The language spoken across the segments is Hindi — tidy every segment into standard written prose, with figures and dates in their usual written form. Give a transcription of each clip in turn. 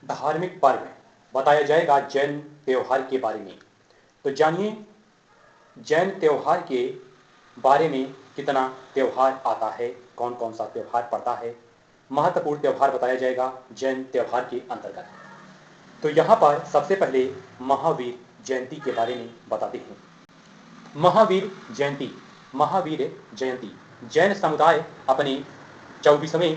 धार्मिक पर्व बताया जाएगा जैन त्योहार के बारे में। तो जानिए जैन त्योहार के बारे में कितना त्योहार आता है, कौन कौन सा त्योहार पड़ता है। महत्वपूर्ण त्योहार बताया जाएगा जैन त्योहार के अंतर्गत। तो यहाँ पर सबसे पहले महावीर जयंती के बारे में बताते हैं। महावीर जयंती, महावीर जयंती जैन समुदाय अपने 24वें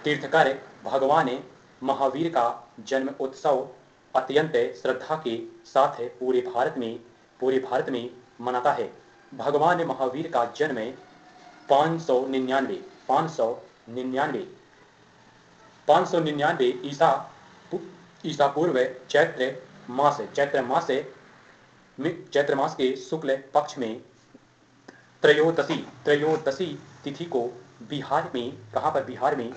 तीर्थकर भगवान महावीर का जन्म उत्सव अत्यंत श्रद्धा के साथ पूरे भारत में मनाता है। भगवान महावीर का जन्म 599 599 599 ईसा पूर्व चैत्र मास के शुक्ल पक्ष में त्रयोदशी तिथि को बिहार में, कहाँ पर, बिहार में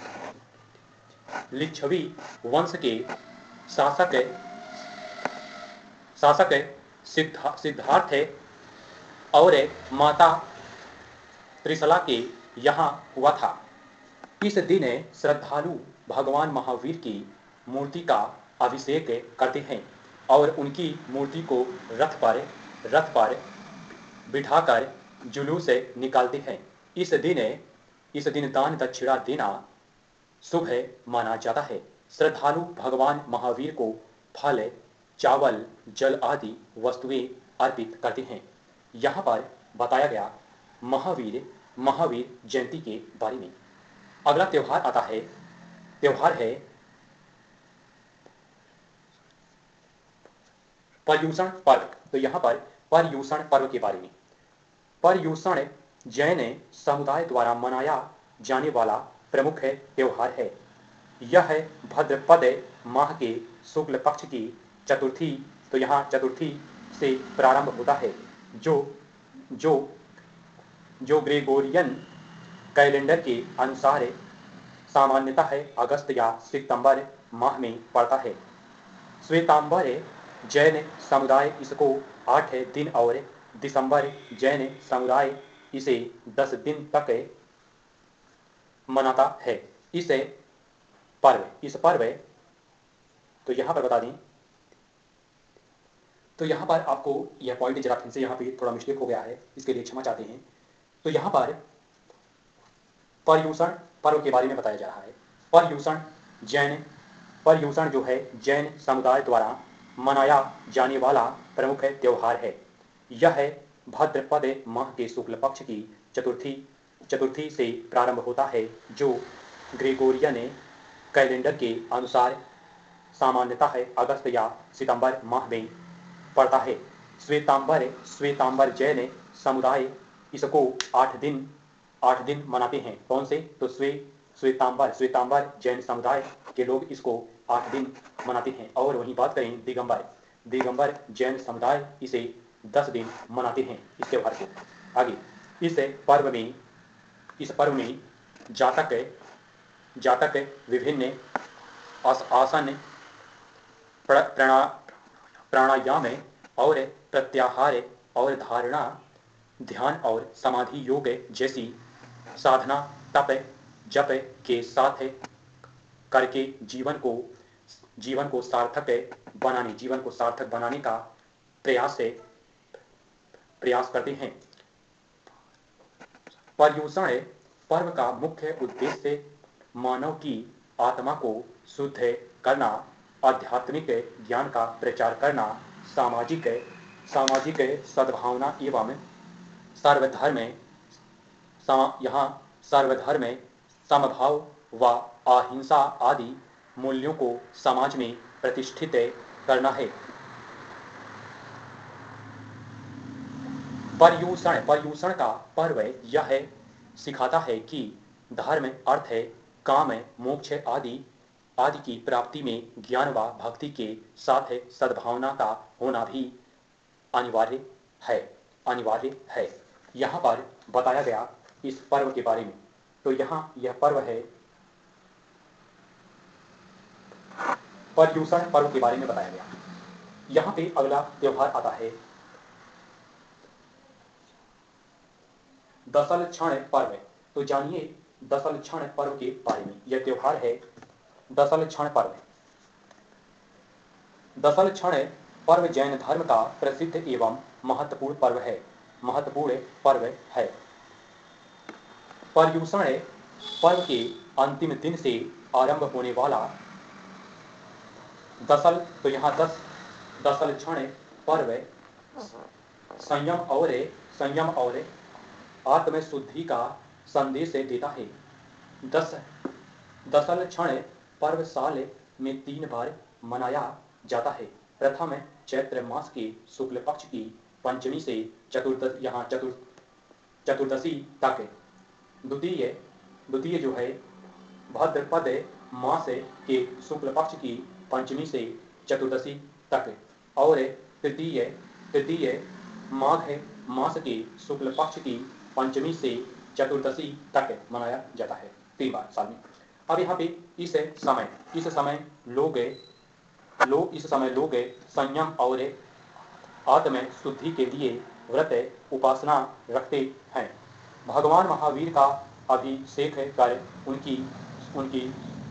लिच्छवी वंश के शासक शासक सिद्धार्थ और माता त्रिशला के यहाँ हुआ था। इस दिन श्रद्धालु भगवान महावीर की मूर्ति का अभिषेक करते हैं और उनकी मूर्ति को रथ पर बिठाकर जुलूस निकालते हैं। इस दिन दान दक्षिणा देना शुभ माना जाता है। श्रद्धालु भगवान महावीर को फल, चावल, जल आदि वस्तुएं अर्पित करते हैं। यहाँ पर बताया गया महावीर जयंती के बारे में। अगला त्योहार है पर्युषण पर्व। तो यहाँ पर पर्युषण पर्व के बारे में। पर्युषण जैन समुदाय द्वारा मनाया जाने वाला प्रमुख त्योहार है। यह भाद्रपद माह के शुक्ल पक्ष की चतुर्थी, तो यहाँ चतुर्थी से प्रारंभ होता है, जो ग्रेगोरियन कैलेंडर के अनुसार सामान्यतः अगस्त या सितंबर माह में पड़ता है। श्वेतांबर जैन समुदाय इसको 8 दिन और दिसंबर जैन समुदाय इसे 10 दिन तक मनाता है। इस पर्व तो यहाँ पर बता दें, तो यहाँ पर आपको यह पॉइंट जरा फिर से यहाँ पे थोड़ा मिस्टेक हो गया है, इसके लिए क्षमा चाहते हैं। तो यहाँ पर पर्युषण पर्व के बारे में बताया जा रहा है। पर्युषण जो है जैन समुदाय द्वारा मनाया जाने वाला प्रमुख त्योहार है। यह भाद्रपद माह के शुक्ल पक्ष की चतुर्थी से प्रारंभ होता है, जो ग्रेगोरियन कैलेंडर के अनुसार सामान्यतः अगस्त या सितंबर माह में पड़ता है। श्वेतांबर जैन समुदाय इसको 8 दिन मनाते हैं। कौन से? तो श्वेतांबर जैन समुदाय के लोग इसको 8 दिन मनाते हैं। और वहीं बात करें दिगंबर जैन समुदाय इसे 10 दिन मनाते हैं, इस त्योहार को। आगे इस पर्व में जातक विभिन्न आसन, प्राणायाम और प्रत्याहार और धारणा, ध्यान और समाधि योग जैसी साधना, तप, जप के साथ करके जीवन को सार्थक बनाने का प्रयास करते हैं। पर्युषण पर्व का मुख्य उद्देश्य मानव की आत्मा को शुद्ध करना, आध्यात्मिक ज्ञान का प्रचार करना, सामाजिक सद्भावना एवं सर्वधर्म समभाव व अहिंसा आदि मूल्यों को समाज में प्रतिष्ठित करना है। पर्युषण का पर्व यह सिखाता है कि धर्म, अर्थ, काम, मोक्ष आदि की प्राप्ति में ज्ञान व भक्ति के साथ सद्भावना का होना भी अनिवार्य है। यहाँ पर बताया गया इस पर्व के बारे में। तो यहाँ यह पर्व है, पर्युषण पर्व के बारे में बताया गया। यहाँ पे अगला त्योहार आता है दशलक्षण पर्व। तो जानिए दशलक्षण पर्व के बारे में। यह त्योहार है दशल क्षण पर्व। दशल क्षण पर्व जैन धर्म का प्रसिद्ध एवं महत्वपूर्ण पर्व है। पर्युषण पर्व के अंतिम दिन से आरंभ होने वाला दशल, तो यहाँ दशल क्षण पर्व संयम और आत्मशुद्धि का संदेश देता है। दशल क्षण पर्व साल में 3 बार मनाया जाता है। प्रथम चैत्र मास के शुक्ल पक्ष की पंचमी से चतुर्दशी तक, द्वितीय जो है भाद्रपद मास के शुक्ल पक्ष की पंचमी से चतुर्दशी तक, और तृतीय माघ मास के शुक्ल पक्ष की पंचमी से चतुर्दशी तक मनाया जाता है, 3 बार साल में। अब यहाँ पे इस समय लोग संयम और आत्म शुद्धि के लिए व्रत उपासना रखते हैं। भगवान महावीर का अभिषेक कर उनकी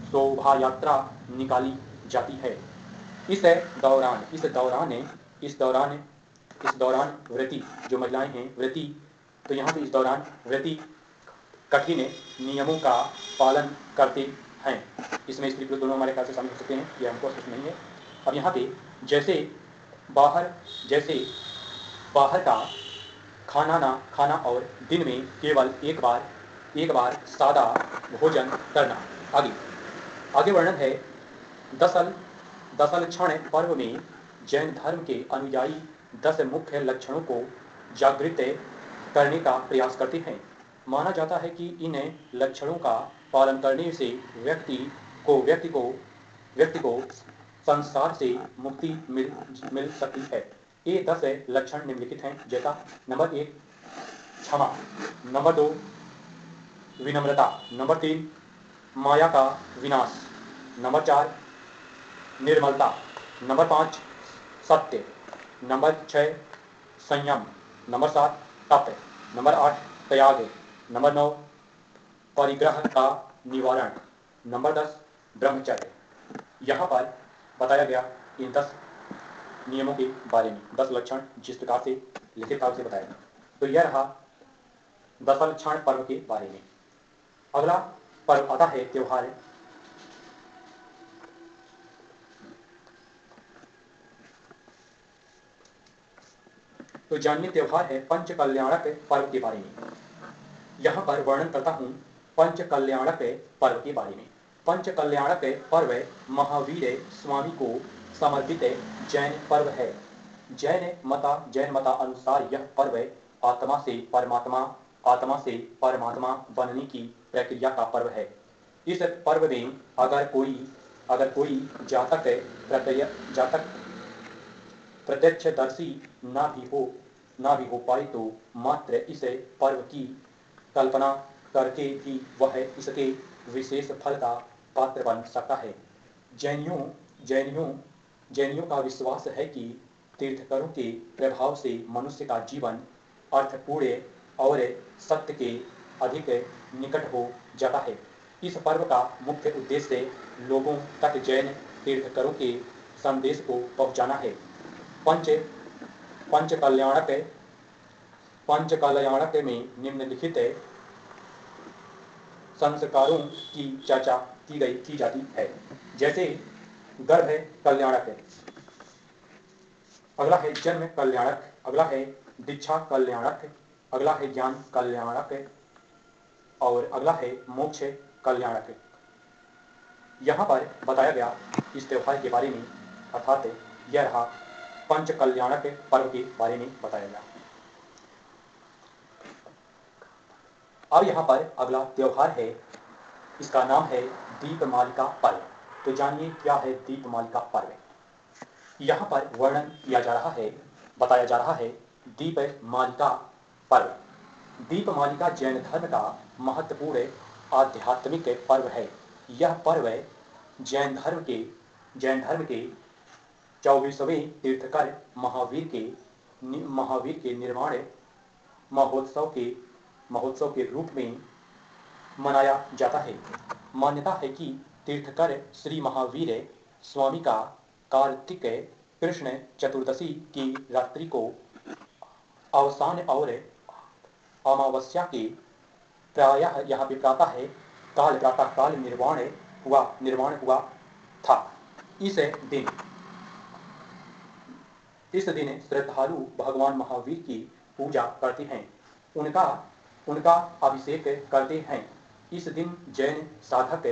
शोभा यात्रा निकाली जाती है। इस दौरान व्रती जो महिलाएं हैं व्रती, तो यहाँ पे इस दौरान व्रती कठिन नियमों का पालन करते हैं। इसमें स्त्री पुरुष दोनों हमारे ख्याल से शामिल हो सकते हैं, ये हमको स्पष्ट नहीं है। अब यहाँ पे जैसे बाहर का खाना और दिन में केवल एक बार सादा भोजन करना। आगे वर्णन है। दशल क्षण पर्व में जैन धर्म के अनुयायी 10 मुख्य लक्षणों को जागृत करने का प्रयास करते हैं। माना जाता है कि इन लक्षणों का पालन करने से व्यक्ति को संसार से मुक्ति मिल सकती है। ये 10 लक्षण निम्नलिखित हैं, जैसा नंबर 1 क्षमा, नंबर 2 विनम्रता, नंबर 3 माया का विनाश, नंबर 4 निर्मलता, नंबर 5 सत्य, नंबर 6 संयम, नंबर 7 तप, नंबर 8 त्याग, नंबर 9 परिग्रह का निवारण, नंबर 10 ब्रह्मचर्य। यहाँ पर बताया गया इन 10 नियमों के बारे में, 10 लक्षण जिस प्रकार से लिखित था उसे बताया गया। तो यह रहा दशल क्षण पर्व के बारे में। अगला पर्व आता है त्योहार। तो जानिए त्योहार है पंच कल्याणक पर्व के बारे में। यहाँ पर वर्णन करता हूँ पंच कल्याणक पर्व के बारे में। पंच कल्याणक पर्व महावीर स्वामी को समर्पित जैन पर्व है। जैन मता अनुसार यह पर्व आत्मा से परमात्मा बनने की प्रक्रिया का पर्व है। इस पर्व में अगर कोई जातक प्रत्यक्षदर्शी ना भी हो पाए तो मात्र इस पर्व की कल्पना करके भी वह इसके विशेष फल का पात्र बन सकता है। जैनियों का विश्वास है कि तीर्थंकरों के प्रभाव से मनुष्य का जीवन अर्थपूर्ण और सत्य के अधिक निकट हो जाता है। इस पर्व का मुख्य उद्देश्य लोगों तक जैन तीर्थंकरों के संदेश को पहुंचाना है। पंच कल्याणक में निम्नलिखित संस्कारों की चर्चा की जाती है, जैसे गर्भ कल्याणक, अगला है जन्म कल्याणक, अगला है दीक्षा कल्याणक, अगला है ज्ञान कल्याणक और अगला है मोक्ष कल्याणक। यहाँ पर बताया गया इस त्योहार के बारे में, अर्थात यह रहा पंच कल्याणक पर्व के बारे में बताया गया। अब यहाँ पर अगला त्योहार है, इसका नाम है दीपमालिका पर्व। तो जानिए क्या है दीपमालिका पर्व। यहाँ पर वर्णन किया जा रहा है, बताया जा रहा है दीपमालिका पर्व। दीपमालिका जैन धर्म का महत्वपूर्ण आध्यात्मिक पर्व है। यह पर्व जैन धर्म के 24वें तीर्थंकर महावीर के निर्वाण महोत्सव के रूप में मनाया जाता है। मान्यता है कि तीर्थकर श्री महावीर स्वामी का कार्तिक कृष्ण चतुर्दशी की रात्रि को अवसान और अमावस्या के प्रायः यहाँ पे प्रातः है प्रातः काल निर्वाण हुआ था। इस दिन श्रद्धालु भगवान महावीर की पूजा करते हैं, उनका अभिषेक करते हैं। इस दिन जैन साधक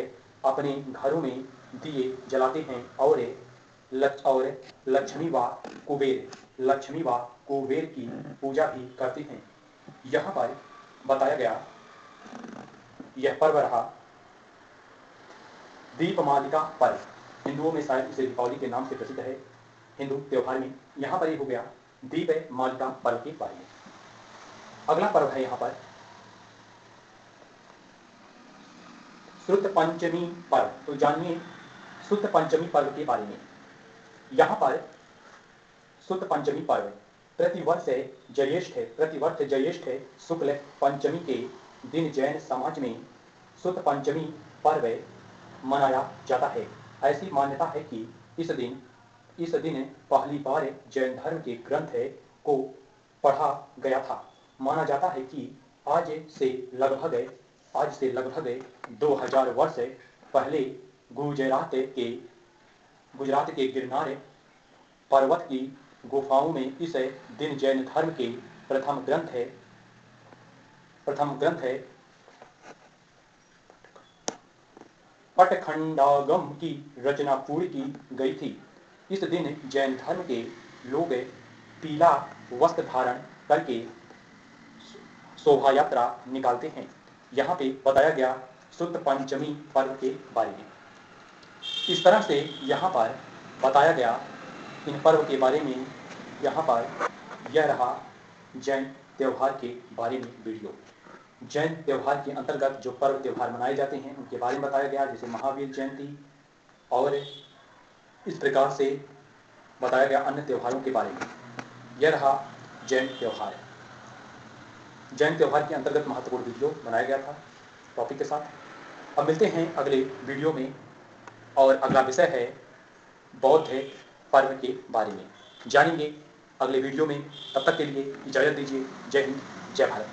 अपने घरों में दिए जलाते हैं और लक्ष्मी व कुबेर की पूजा भी करते हैं। यहाँ पर बताया गया यह पर्व रहा दीपमालिका पर्व। हिंदुओं में शायद इसे दीपावली के नाम से प्रसिद्ध है हिंदू त्योहार में। यहाँ पर ये हो गया दीप मालिका पर्व के बारे में। अगला पर्व है यहाँ पर श्रुत पंचमी पर्व। तो जानिए श्रुत पंचमी पर्व के बारे में। यहाँ पर श्रुत पंचमी पर्व प्रतिवर्ष ज्येष्ठ शुक्ल पंचमी के दिन जैन समाज में श्रुत पंचमी पर्व मनाया जाता है। ऐसी मान्यता है कि इस दिन पहली बार जैन धर्म के ग्रंथ को पढ़ा गया था। माना जाता है कि आज से लगभग 2000 वर्ष पहले गुजरात के गिरनार पर्वत की गुफाओं में इस दिन जैन धर्म के प्रथम ग्रंथ पटखंडागम की रचना पूरी की गई थी। इस दिन जैन धर्म के लोग पीला वस्त्र धारण करके शोभा यात्रा निकालते हैं। यहाँ पे बताया गया शुद्ध पंचमी पर्व के बारे में। इस तरह से यहाँ पर बताया गया इन पर्व के बारे में। यहाँ पर यह रहा जैन त्यौहार के बारे में वीडियो। जैन त्यौहार के अंतर्गत जो पर्व त्यौहार मनाए जाते हैं उनके बारे में बताया गया, जैसे महावीर जयंती, और इस प्रकार से बताया गया अन्य त्योहारों के बारे में। यह रहा जैन त्यौहार। जैन त्यौहार के अंतर्गत महत्वपूर्ण वीडियो बनाया गया था टॉपिक के साथ। अब मिलते हैं अगले वीडियो में और अगला विषय है बौद्ध पर्व के बारे में जानेंगे अगले वीडियो में। तब तक के लिए इजाज़त दीजिए। जय हिंद, जय भारत।